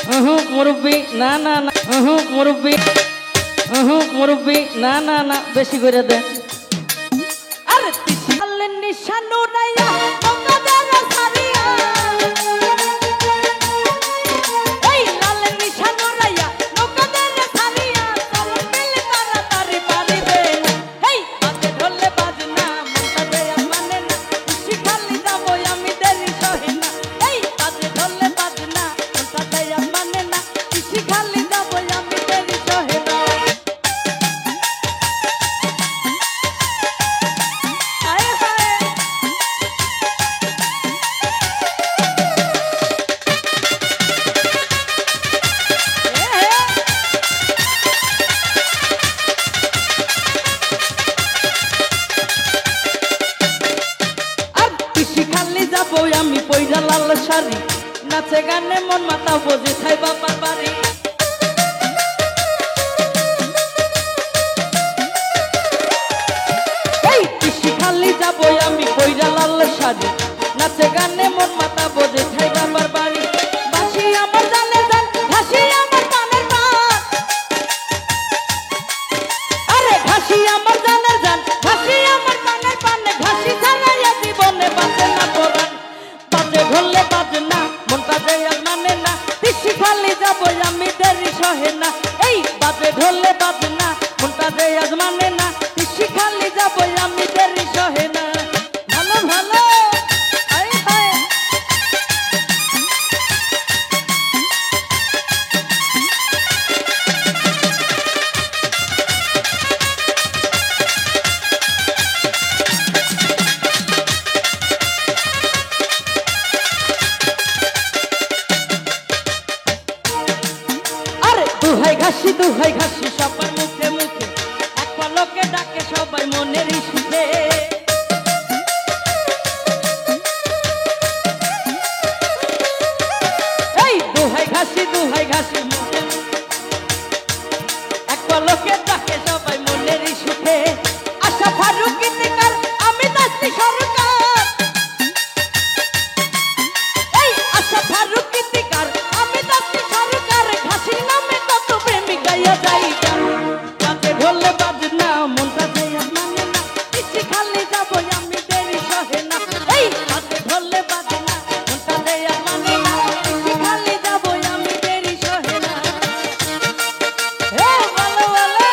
মুরব্বি না না না মুরব্বি মুরব্বি না না না বেশি করে দে। আরে তিশালের নিশানো রাইয়া নৌকাদের সারিয়া এই লালের নিশানো রাইয়া নৌকাদের সারিয়া চলো মিলে তাড়াতাড়ি পারি দে এই বাজে ঢোলে বাজনা মনটা দেয়া মানে না খুশি খালি যাবো আমি দেরি সহে না এই বাজে ঢোলে বাজনা মনটা দেয়া মানে না খুশি খালি যাবো আমি দেরি সহে না। আমি পয়রা লাল শাড়ি নাচে গানে মন মাতা বোঝে থাই বাবার বাড়ি এই পিসি খালি যাবো আমি পয়রা লাল শাড়ি নাচে গানে মন মাতা বোঝে থাই বাবার বাড়ি বাসি আমার জানে জান ঘাসি আমার পানের পান আরে ঘাসি আমার জানে জান ঘাসি আমার পানের পানে ঘাসি ছাড়াইয়া জীবনে বাঁচে না পরান বাজে ঢোলে বাজে না মনটা দেয়া মানে না পিসি খালি যাবো আমি দেরি সহে না এই বাজে ঢোলে বাজে না মনটা দেয়া মানে না পিসি খালি যাবো আমি দেরি সহে না। ভালো ভালো আয় হায় দুহাই ঘাসি সবার মুখে মুখে এক পলকে ডাকে সবাই মনের সুখে এই দুহাই ঘাসি মুখে এক পলকে ডাকে সবাই মনের সুখে আশা ফারুকি দিকার আমি নাচি সরকার এই আশা ফারুকি দিকার আমি নাচি সরকার ঘাসির নামে কত প্রেমিক গাইয়া যাই বাজে ঢোলে বাজনা মনটা দেয়া মানে না পিসি খালি যাবো আমি দেরি সহে না এই বাজে ঢোলে বাজনা মনটা দেয়া মানে না পিসি খালি যাবো আমি দেরি সহে না। হে ভালো ভালো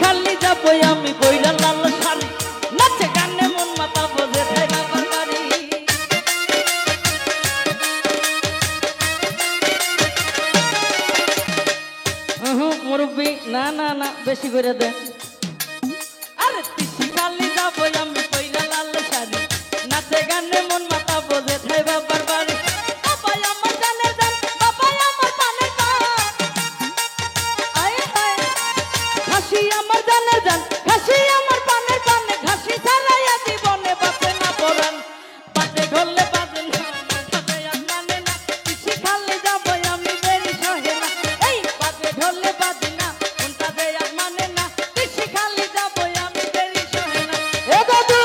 খালি যাবো আমি বইলা লাল শাড়ি নাচে গানে মন মাতা বোঝে থাই বাবার বাড়ি মুরব্বি না না না বেশি করে দে। আরে পিসি খালি যাবো আমি বইলা লাল শাড়ি নাচে গানে মন মাতা বোঝে থাই বাবার বাড়ি বাবাই আমার জানে জান বাবাই আমার পানের পান আয় হায় ঘাসি আমার জানে জান ঘাসি আমার পানের পানে ঘাসি ছাড়াইয়া জীবনে বাঁচে না পরান বাজে ঢোলে বাজে না মানে না পিসি খালি যাবো আমি দেরি সহে না এই বাজে ঢোলে বাজে না মনটা দেয়া মানে না পিসি খালি যাবো আমি দেরি সহে না। এ দাদু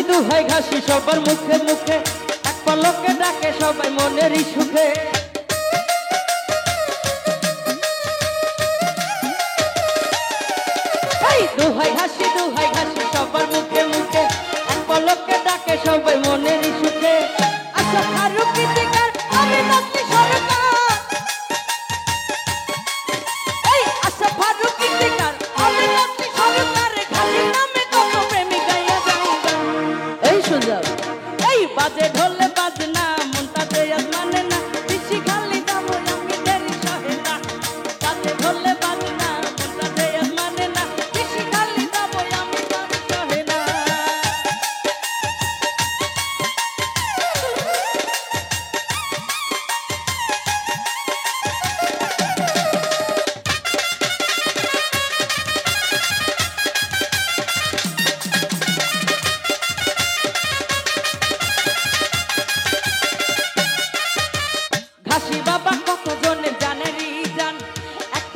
দুহাই ঘাসি সবার মুখে মুখে এক পলকে ডাকে সবাই মনেরই সুখে এই দুহাই ঘাসি সবার মুখে মুখে এক পলকে ডাকে সবাই মনেরই সুখে আশা ফারুকি দিকার আমি নাচি সরকার এই আশা ফারুকি দিকার আমি নাচি সরকার ঘাসির নামে কত প্রেমিক গাইয়া যাই এই সোজা এই বাজে ঢোলে বাজনা মনটা দেয়া মানে না পিসি খালি যাবো আমি দেরি সহে না বাজে ঢোলে বাজনা মনটা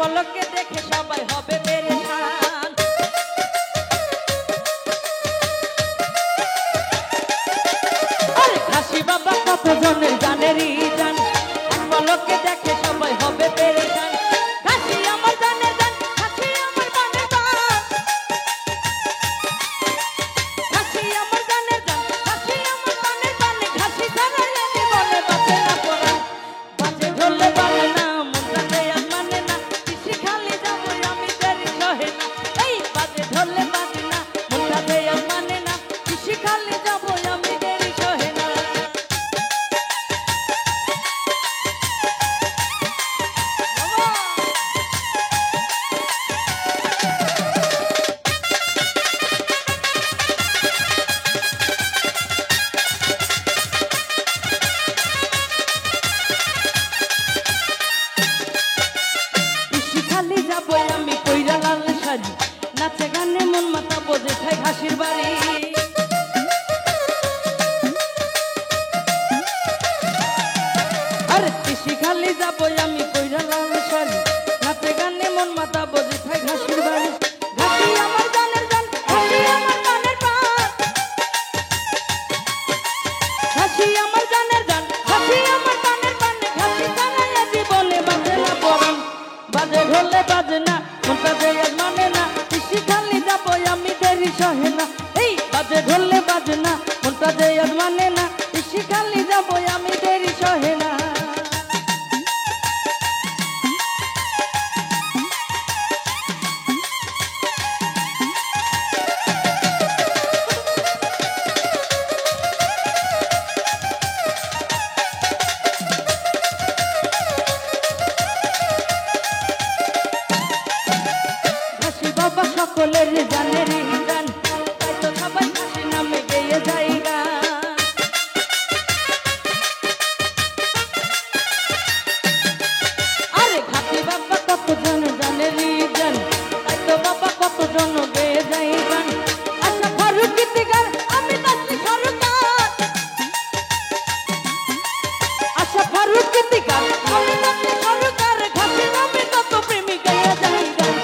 পলকে দেখে সবাই হবে পেরেশান। আরে ঘাসি বাবা কত জনের জানেরই জান, এক পলকে দেখে সবাই হবে পেরেশান। ঘাসি আমার জানের জান, ঘাসি আমার বানের বান, ঘাসি আমার জানের জান, ঘাসি আমার বানের বান, ঘাসি ছাড়া এ জীবনে বাঁচে না পরাণ। বাজে ঢোলে বাজে না মনটা দেয়া মানে না, পিসি খালি যাবো আমি দেরি সহে না। এই বাজে ঢোলে বাজে না মনটা দেয়া মানে না, পিসি খালি যাবো আমি দেরি সহে না। পিসি খালি যাবো আমি কইরা লাল শাড়ি, নাচে গানে মন মাতা বোঝে খাই ঘাসির বাড়ি। আরে পিসি খালি যাবো আমি কইরা লাল শাড়ি, নাচে গানে মন মাতা বোঝে খাই ঘাসির বাড়ি। ঘাসি আমার জানের জান, ঘাসি আমার বানের বান, ঘাসি আমার জানের জান, ঘাসি আমার বানের বান, ঘাসি ছাড়া এ জীবনে বাঁচে না পরাণ। বাজে ঢোলে বাজে না মনটা দেয়া মানে না, পিসি খালি যাবো আমি দেরি সহে না। এই বাজে ঢোলে বাজে না মনটা দেয়া মানে না, পিসি খালি যাবো আমি দেরি সহে না। ঘাসি বাবা সকলের জানের জান, তাই তো সবাই ঘাসি নামে গেয়ে যায় গান। আরে ঘাসি বাবা কত জন জানের জান, তাই তো বাবা কত জন গেয়ে যায় গান। আচ্ছা ফারুক গীতিকার আমি দাসি সরকার, আচ্ছা ফারুক গীতিকার আমি দাসি সরকার, ঘাসি নামে কত প্রেমিক গেয়ে যায় গান।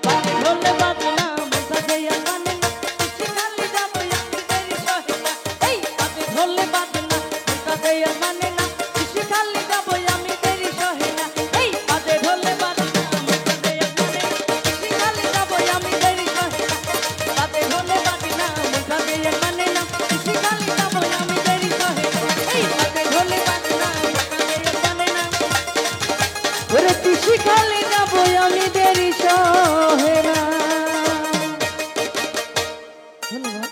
বাজে ঢোলে বাজে না মনটা দেয়া মানে না, পিসি খালি যাবো আমি দেরি সহে না। এই বাজে ঢোলে বাজে না মনটা দেয়া মানে না, পিসি খালি যাবো আমি দেরি সহে না। এই বাজে ঢোলে বাজে না মনটা দেয়া মানে না, পিসি খালি যাবো আমি দেরি সহে না। বাজে ঢোলে বাজে না মনটা দেয়া মানে না, পিসি খালি যাবো আমি দেরি সহে না। এই বাজে ঢোলে বাজে না মনটা দেয়া মানে না, ওরে পিসি খালি যাবো আমি দেরি সহে না। ধন্যবাদ।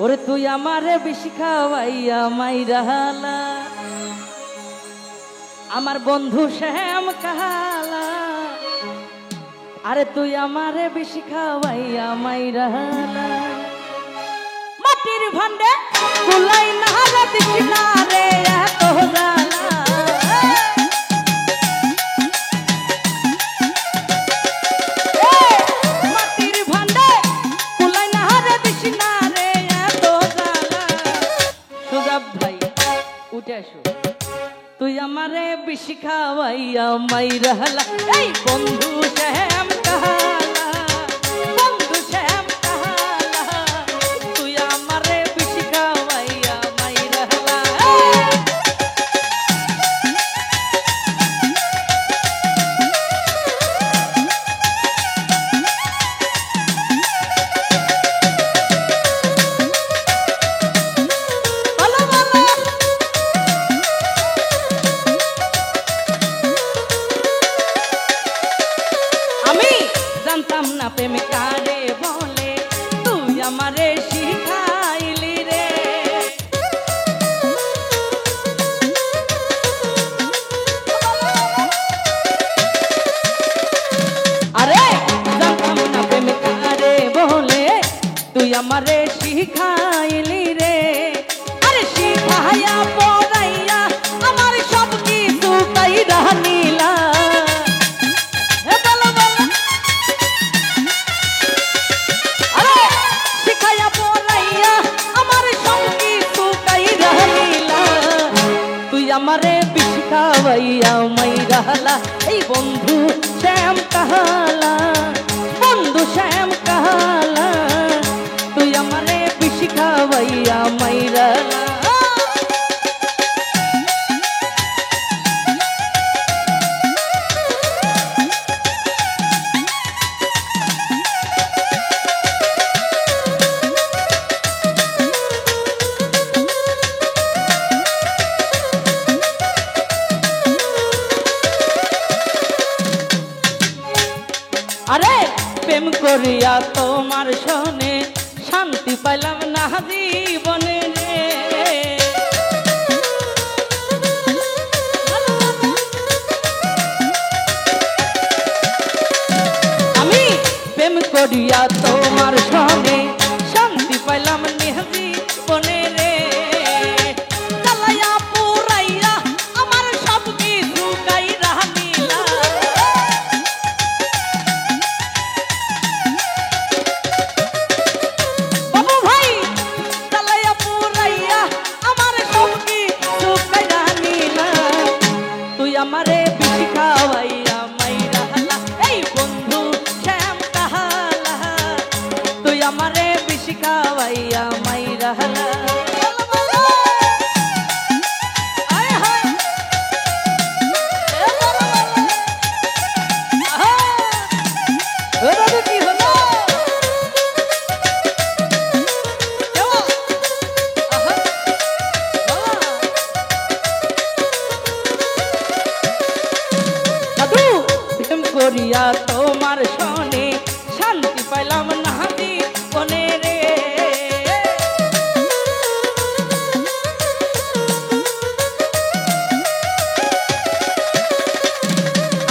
ওরে তুই আমারে বেশি খাওয়াইয়া মাইরা হালা, আমার বন্ধু শ্যাম কাহালা। আরে তুই আমারে বেশি খাওয়াইয়া মাইরা হালা, মাটির ভান্ডে কুলাই না রে দিছি না রে এত জ্বালা। মাটির ভান্ডে কুলাই না রে দিছি না রে এত জ্বালা। সুজাব ভাই উঠে আসো, তুই আমারে বেশি খাওয়াইয়া মাইরা হালা। এই বন্ধু শ্যাম কাহালা, বন্ধু শ্যাম কাহালা, তুই আমারে বেশি খাওয়াইয়া মাইরা হালা। বলো বলো আমি জানতাম না প্রেম কারে বলে, তুই আমারে শিখাইলি রে। আরে জানতাম না প্রেম কারে বলে, তুই আমারে শিখাইলি রে। আরে শিখাইয়া পড়াইয়া আমার সব কিছু কাইরা নিলা। বলো বলো, আরে শিখাইয়া পড়াইয়া আমার সব কিছু কাইরা নিলা। তুই আমারে বেশি খাওয়াইয়া মাইরা হালা। এই বন্ধু কাহালা বন্ধু শ্যাম কাহালা তুই আমারে বেশি খাওয়াইয়া মাইরালা আরে প্রেম করিয়া তোমার শোনে শান্তি পাইলাম না জীবনে রে আমি প্রেম করিয়া তোমার শোনে শান্তি পাইলাম না জীবনে রে জ্বালাইয়া পুরাইয়া আমার সব কিছু গাইরা নিলা আমারে বেশি খাওয়াইয়া মাইরালা এই বন্ধু শ্যাম কাহালা তুই আমারে বেশি খাওয়াইয়া মাইরালা কি হলো করিয়া তোমার শোনে শান্তি পাইলাম না জীবনে রে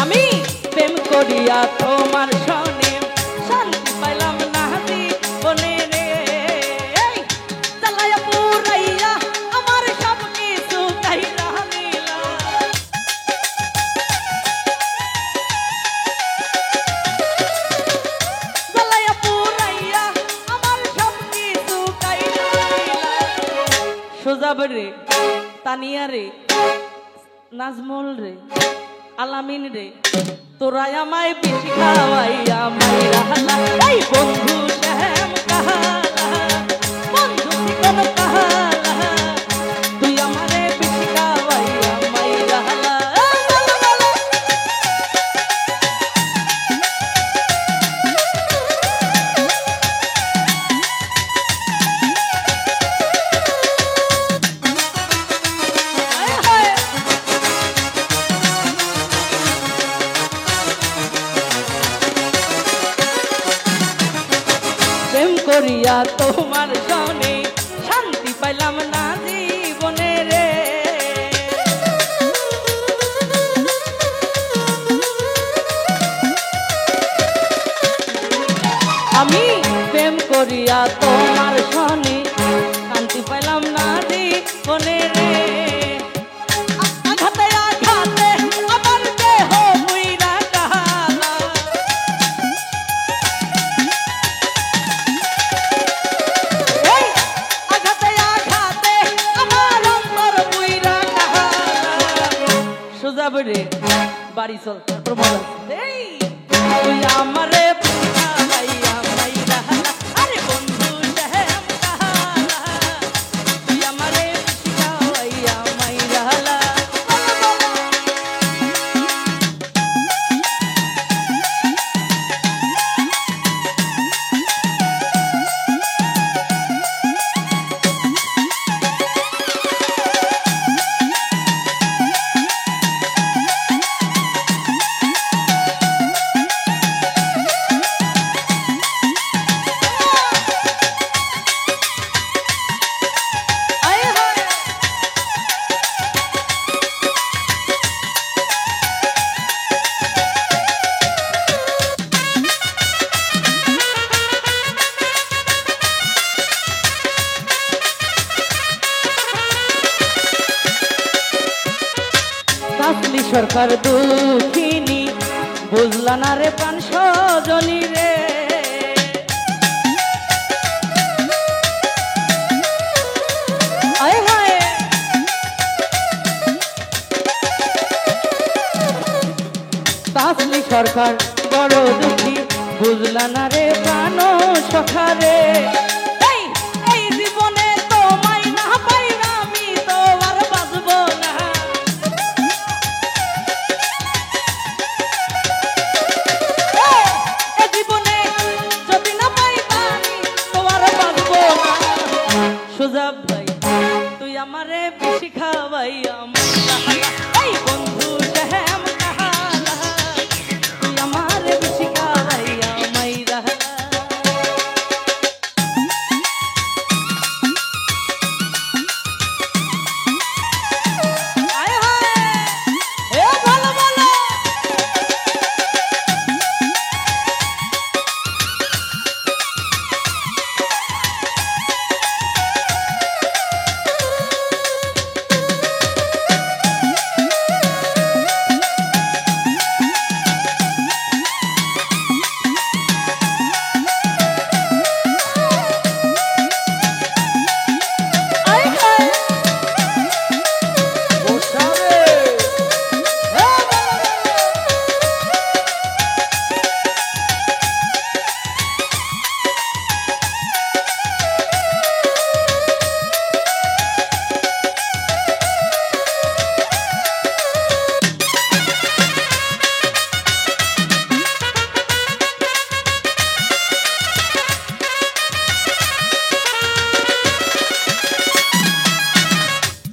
আমি প্রেম করিয়া তোমার শোনে শান্তি পাইলাম না জীবনে রে জ্বালাইয়া পুরাইয়া আমার সব কিছু গাইরা নিলা সোজাব রে তানিয়া রে নাজমুল রে আলামিন রে তোরা আমায় বেশি খাওয়াইয়া মাইরালা এই বন্ধু শ্যাম কাহালা বন্ধু চিকন কাহালা তুই আমারে বেশি খাওয়াইয়া মাইরালা প্রেম করিয়া তোমার শোনে শান্তি পাইলাম না জীবনে রে আমি প্রেম করিয়া তোমার শোনে শান্তি পাইলাম না জীবনে রে আঘাতে আঘাতে আমার দেহ মুইরা কাহালা সোজাবরে বাড়ি চল তারপর মজা এই তুই আমারে খাওয়াইয়া মাইরালা আরে বন্ধু শ্যাম কাহালা তুই আমারে খাওয়াইয়া মাইরালা আসলি সরকার দুঃখিনী বুঝলা না রে প্রাণ সজনী রে আয় হায় আসলি সরকার বড় দুঃখী বুঝলা না রে প্রাণ সখারে এই এই জীবনে তোমায় না পাইরা আমি তো আর বাঁচবো না। এই জীবনে যদি না পাইবা আমি তো আর বাঁচবো না। সুজা ভাই তুই আমারে বেশি খাওয়াইয়া মাইরা এই বন্ধু শ্যাম কাহালা তুই আমারে বেশি খাওয়াইয়া মাইরা আয় হায় এ ভালো ভালো আয় হায় বসাবে এ ভালো ভালো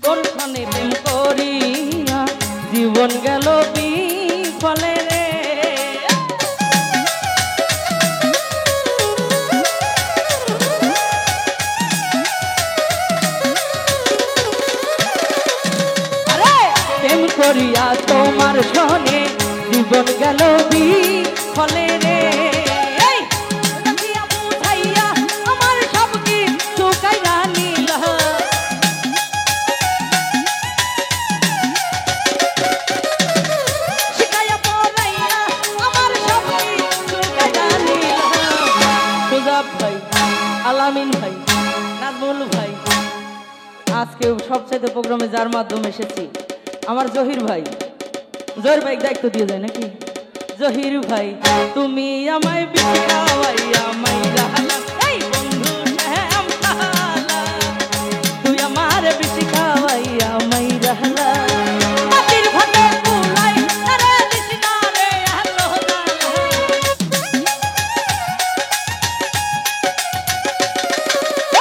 তোর সনে প্রেম করিয়া জীবন গেল বিফলে রে আরে প্রেম করিয়া তোমার সনে জীবন গেল বিফলে রে এই রাখিয়া বুঝাইয়া আমার সব কিছু কাইরা নিল শিখাইয়া পড়াইয়া আমার সব কিছু কাইরা নিল সুজা ভাই আলামিন ভাই নাজমুল ভাই আজকে সবচাইতে প্রোগ্রামে যার মাধ্যমে এসেছি আমার জহির ভাই দায়িত্ব দিয়ে যায় নাকি জহির ভাই তুমি আমায় বিছাওয়াইয়া মাইরা এই বন্ধু শ্যাম কাহালা তুই আমার বেশি খাওয়াইয়া মাইরা মাটির ভাতে কুলাই আরে দিশনা রে এত জালা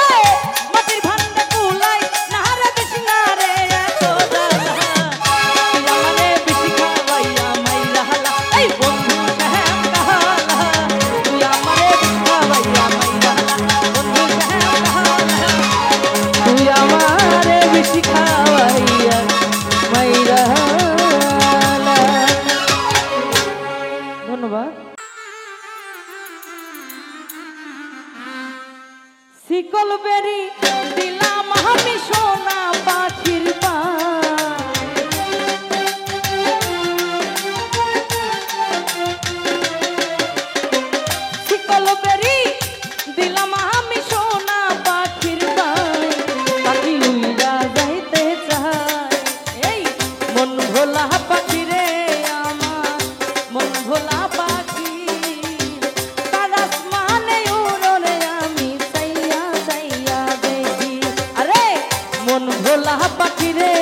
এই মাটির ভাতে কুলাই না রে দিশনা রে এত জালা তুই আমারে বেশি খাওয়াইয়া মাইরা এই বন্ধু শ্যাম কাহালা তুই আমারে বেশি খাওয়াইয়া মাইরা বন্ধু শ্যাম কাহালা তুই আমারে বেশি খাওয়াইয়া মাইরা ধন্যবাদ শিকল বেরি দিলাম আমি সোনা পাখির পা শিকল বেরি দিলাম আমি সোনা পাখির পায় পাখি উইরা যাইতে চায় এই মন ভোলা পাখি রে আমার মন ভোলা পাখি তার আসমানে উড়নে আমি চাইয়া চাইয়া দেখি আরে মন ভোলা পাখি রে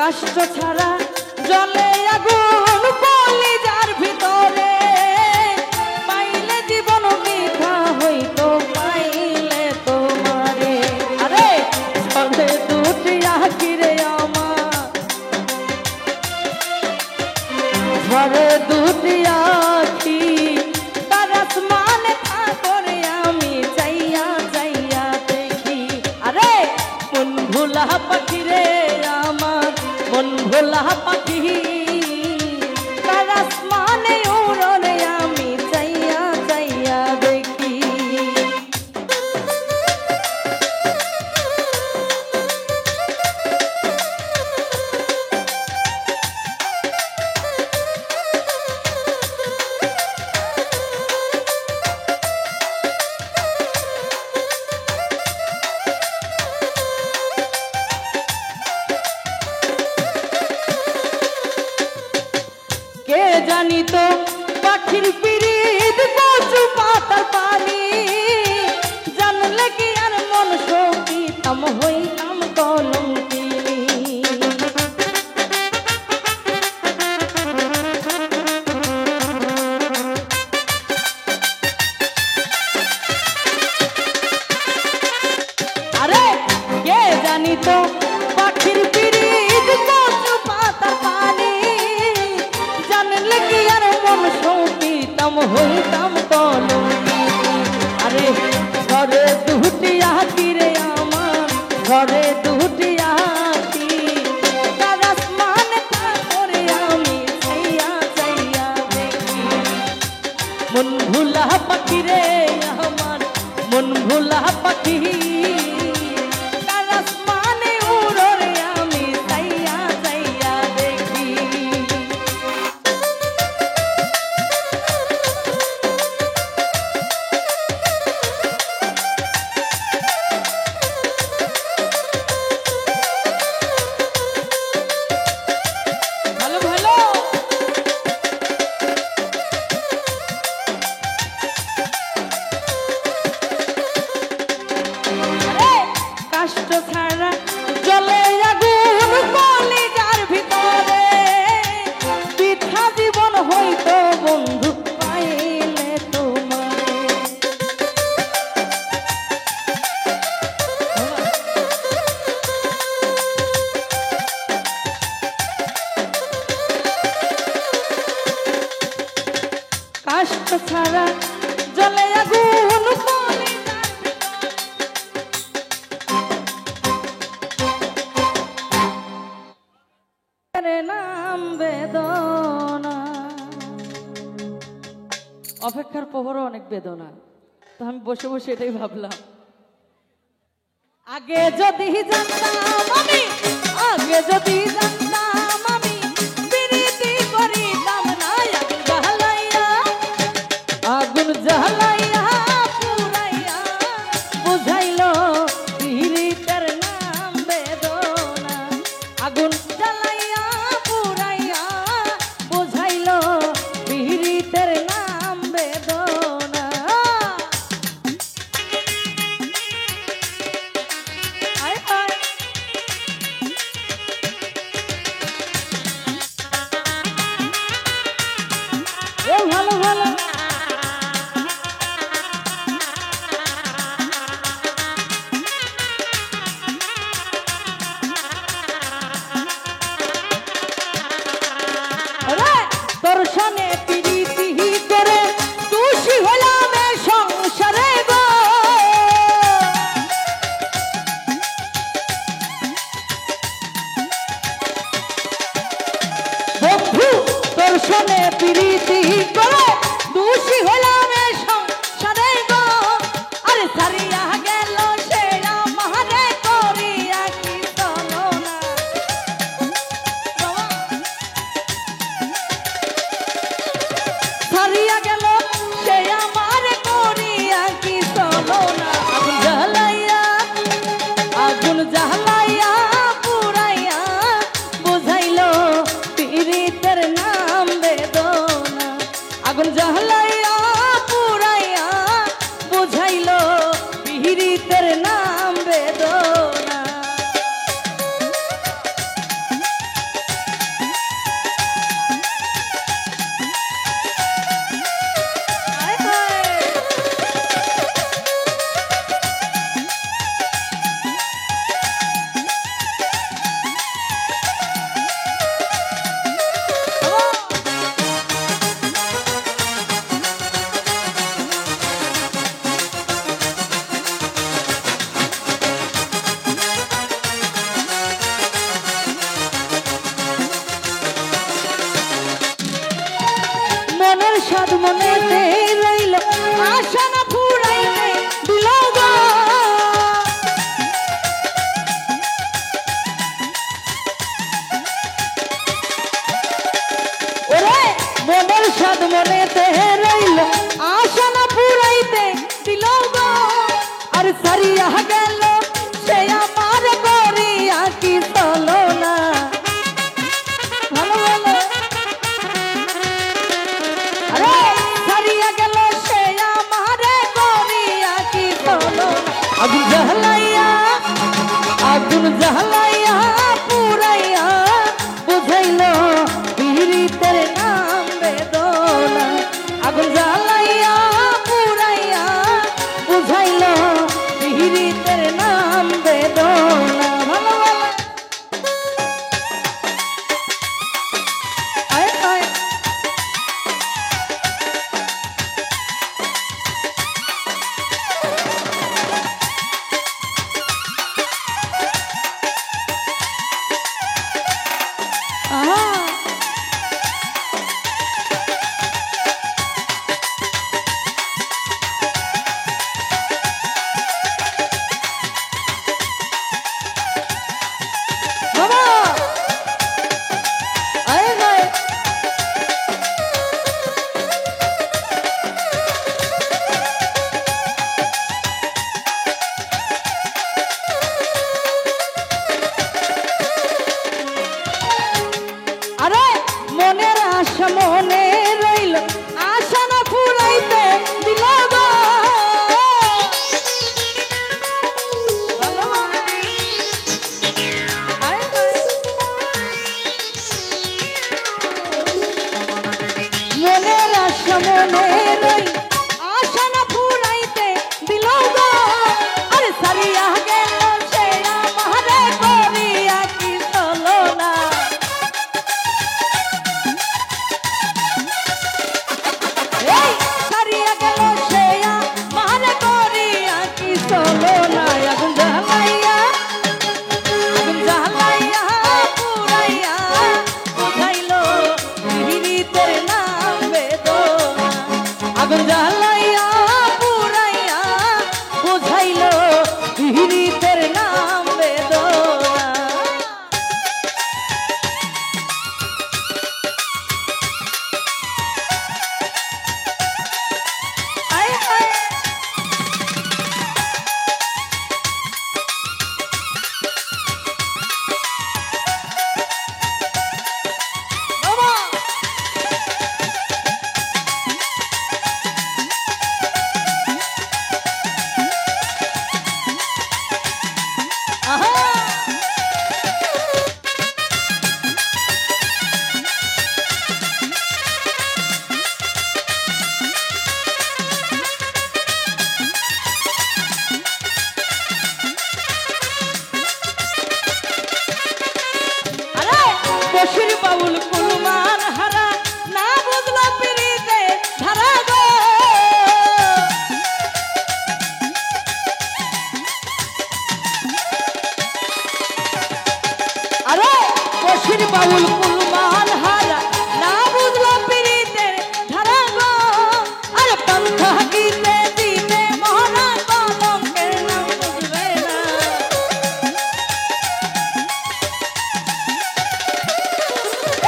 কষ্ট ছাড়া জলে আগুন কলিজার ভিতরে, পাইলে জীবন বৃথা হইতো পাইলে তোমারে। আরে ঝরে দুটি আখিরে আমার, ঝরে দুটি আখি তার আসমানে থাকরে আমি চাইয়া চাইয়া দেখি। আরে মন ভোলা পাখি রে আমার, মন ভোলা পাখি তার আসমানে উড়নে আমি চাইয়া চাইয়া দেখি। কে জানি তো পাখির পিরিত কচু পাতার পানি, জানলে কি আর মন শোকিতাম হইতাম কলঙ্কিনী। আরে কে জানি তো পাখির পিরিত কচু পাতার পানি, জানলে কি আর মন শোকিতাম হইতাম কলঙ্কিনী। আরে ঘরে দুটি আঁকি রে আমার, ঘরে দুটি আঁকি তার আসমানে থাকরে আমি চাইয়া চাইয়া দেখি। মন ভোলা পাখি রে আমার, মন ভোলা পাখি তার আসমানে উড়রে আমি চাইয়া চাইয়া দেখি। ভালো ভালো কষ্ট ছাড়া জলে আগুন কলিজার ভিতরে, বৃথা জীবন হইতো বন্ধু পাইলে তোমারে। কষ্ট ছাড়া জলে আগুন কলিজার ভিতরে নাম বেদনা। অপেক্ষার প্রহরও অনেক বেদনা। তো আমি বসে বসে এটাই ভাবলাম, আগে যদি জানতাম আমি, আগে যদি জানতাম আমি বিরতি করিতাম না আগুন জ্বালাইয়া, আগুন জ্বালাইয়া পুরাইয়া বুঝাইলো বিরতের নাম বেদনা। আগুন জ্বালাইয়া পুরাইয়া বুঝাইলো বিরতের নাম বেদনা। আয় হায় সাধ মনেতে রইল আশা না ফুরাইতে দিল গো ওরে মনের সাধ মনেতে রইল আশা না ফুরাইতে দিল গো আর সারিয়া গেল সে আমার করিয়া কি চলো না ভালো ভালো আরে সারিয়া গেল সে আমার করিয়া কি চলো না আগুন জ্বালাইয়া পুরাইয়া বুঝাইল পীড়িতের নাম বেদনা আগুন জ্বালাইয়া পুরাইয়া বুঝাইল পীড়িতের নাম বেদনা ভালো ভালো আয় আয় আরে মনের আশা মনে রইল আশা না ফুরাইতে দিল গো মনের আশা মনে রইল আশা না ফুরাইতে দিল গো আরে সারিয়া গেল সে আমারে করিয়া কি চলো না সারিয়া গেল সে আমারে করিয়া কি চলো না আগুন জ্বালাইয়া পুরাইয়া বুঝাইল পীড়িতের নাম বেদনা আগুন জ্বালাইয়া পুরাইয়া বুঝাইল পীড়িতের নাম বেদনা আয় আয় বাবা আহা আরে বসির বাউল কুলমান হারা না বুঝলো পিরিতে ধারা গো আরে বসির বাউল কুলমান হারা না বুঝলো পিরিতে ধারা গো আরে পন্থা দিতে দিতে মহারা কলঙ্কের নাম বুঝবে না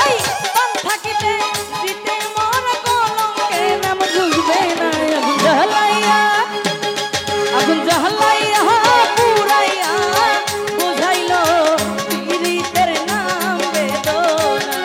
এই পন্থাকিতে দিতে মোর কলঙ্কে নাম বুঝবে না আগুন জ্বালাইয়া পুরাইয়া বুঝাইল পীড়িতের নাম বেদনা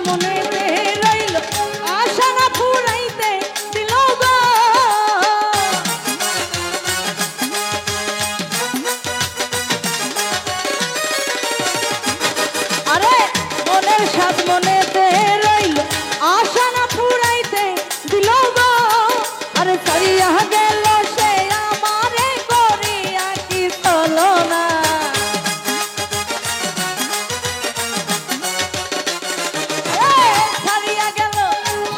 মনেতে রইল আশা না ফুরাইতে দিল গো। আরে মনের সাথ মনেতে রইল আশা না ফুরাইতে দিল গো। আরে সারিয়া গেল সে আমারে করিয়া কি চলো না। সারিয়া গেল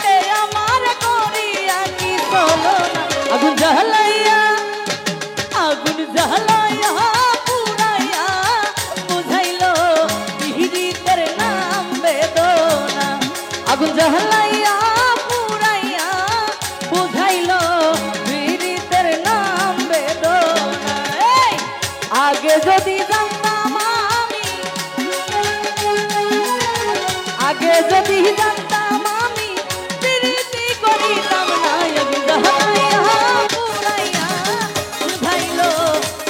সে আমারে করিয়া কি চলো না। আগুন জ্বালাইয়া পুরাইয়া বুঝাইলো পিহিরিতের নাম বেদনা। আগুন জ্বালাইয়া পুরাইয়া বুঝাইলো পিহিরিতের নাম বেদনা। এই আগে যদি জানতাম আমি, আগে যদি জানতাম আমি প্রীতি করিতাম না। আগুন জ্বালাইয়া পুরাইয়া বুঝাইলো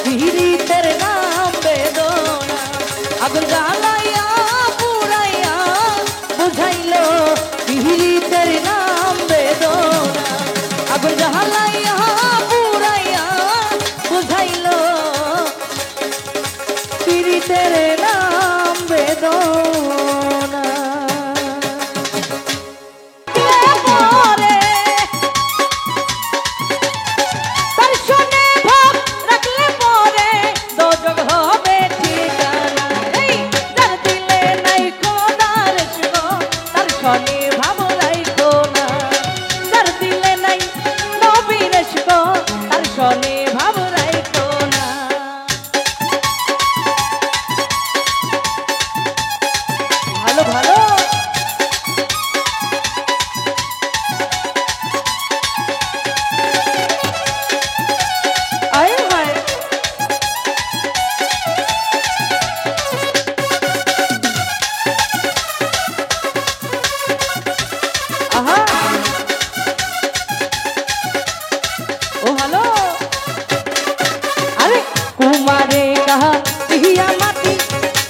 পিহিরিতের নাম বেদনা। আগুন জ্বালাইয়া পুরাইয়া বুঝাইলো পিহিরিতের নাম বেদনা। আগুন জ্বালাইয়া পুরাইয়া বুঝাইলো পিহিরিতের নাম বেদনা। দর্শনে ভাব রাখলে পরে দোজখ হবে ঠিকানা। এই যার দিলে নাই কোদার শিব দর্শনে ভাব রাইখো না। যার দিলে নাই নবীর শিব দর্শনে ভাব রাইখো না। ভালো ভালো আয় হায় আহা ও ভালো। আরে কুমারে কাহা ইহিয়া মাটি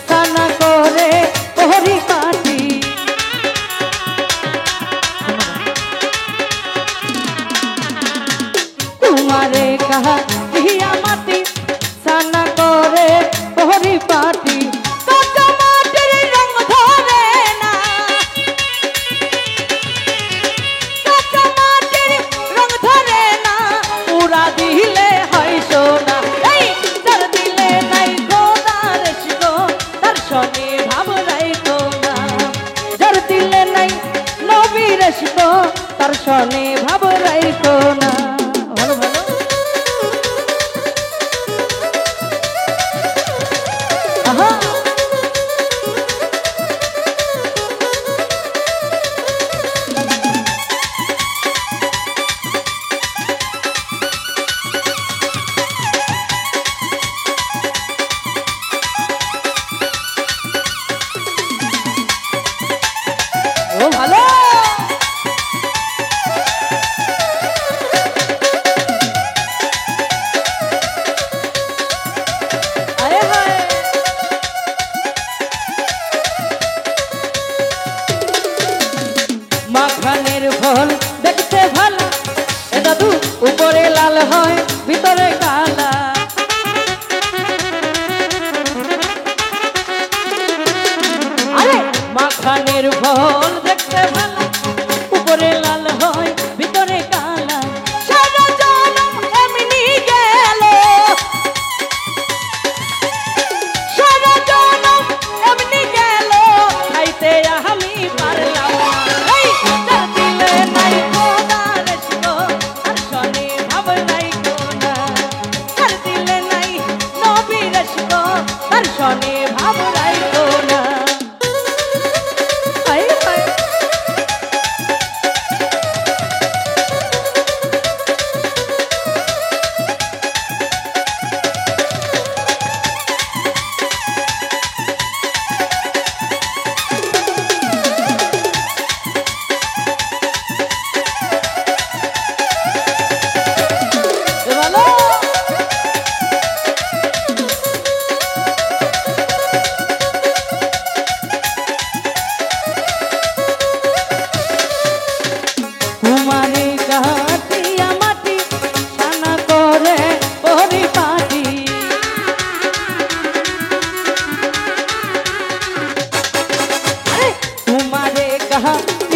সানা করে ওহরি পাটি। কুমারে কাহা ইহিয়া মাটি সানা করে ওহরি পাটি। কত মাটির রং ধরে না, কত মাটির রং ধরে না, উড়া দিলে হয় সোনা। এই যার দিলে নাই খোদার শিব দর্শনে ভাব রাইখো না। যার দিলে নাই নবীর শিব দর্শনে ভাব রাইখো না। ভালো ভালো আহা ও ভালো। আরে হায় মাখানের ফল দেখতে ভালো এ দাদু উপরে লাল হয় ভিতরে কালা। আরে মাখানের ফল দেখতে ভালো উপরে লাল হয় ভিতরে কালা। সারা জনম এমনি গেল, সারা জনম এমনি গেল, খাইতে আমি পারলাম না। এই যার দিলে নাই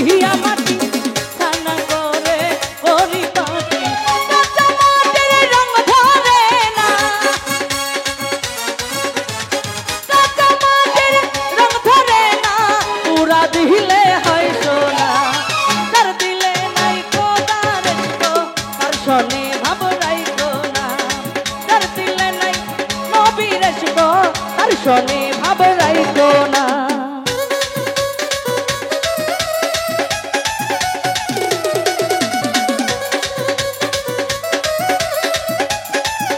দিহিয়া মাটি ছানা করে করি পাটি কাঁচা মাটির রং ধরে না কাঁচা মাটির রং ধরে না পুরা দিলে হয় সোনা তার দিলে নাই কোদার গো তার শোনে ভাব রাইখো না তার দিলে নাই নবীর গো তার শোনে ভাব রাইখো না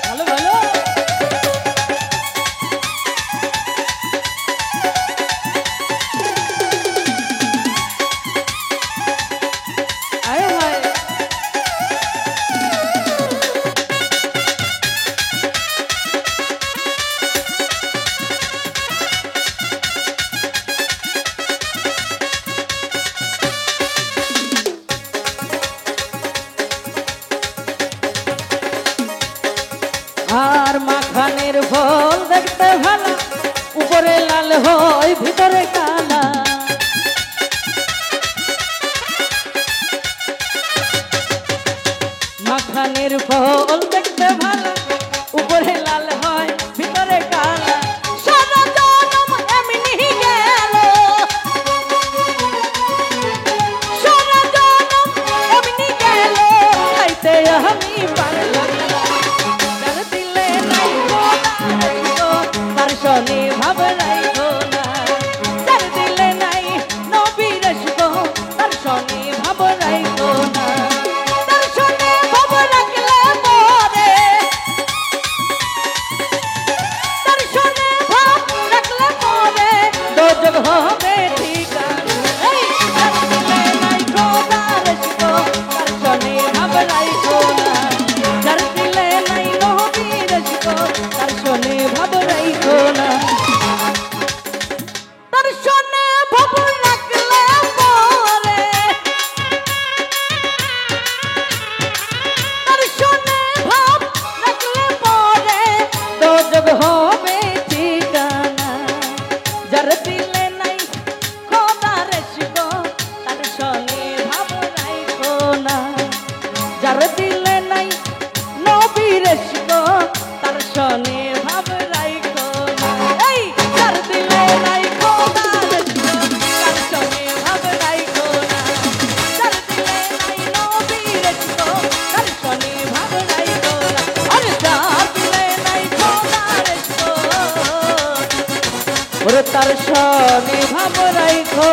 ভালো ভালো আয় হায় আর মাখানের ফল দেখতে ভালো উপরে লাল হয় ভিতরে কালা মাখানের ফল দেখতে ভালো উপরে লাল হয় ভিতরে কালা সারা জনম এমনি গেল সারা জনম এমনি গেল খাইতে আমি পারলাম না তার দিলে নাই গো তার শোনে ভাব রাইখো না তার দিলে নাই নবীর গো তার শোনে ভাব রাইখো না তার শোনে ভাব রাখলে পরে তার শোনে ভাব রাখলে পরে দোজখ হবে ঠিকানা এই তার দিলে নাই খোদার গো তার শোনে ভাব রাইখো না যার দিলে নাই নবীর গো তার শোনে ভাব রাইখো না তার শোনে ভাব রাখলে পরে তার শোনে ভাব রাখলে পরে দোজখ হবে ঠিকানা যার দিলে নাই খোদার গো তার শোনে ভাব রাইখো না যার দিলে নাই নবীর গো তার শোনে ভাব রাইখো না এই যার দিলে নাই খোদার গো তার শোনে ভাব রাইখো না যার দিলে নাই নবীর গো তার শোনে ভাব রাইখো না আর যার দিলে নাই খোদার গো ওরে তার শোনে ভাব রাইখো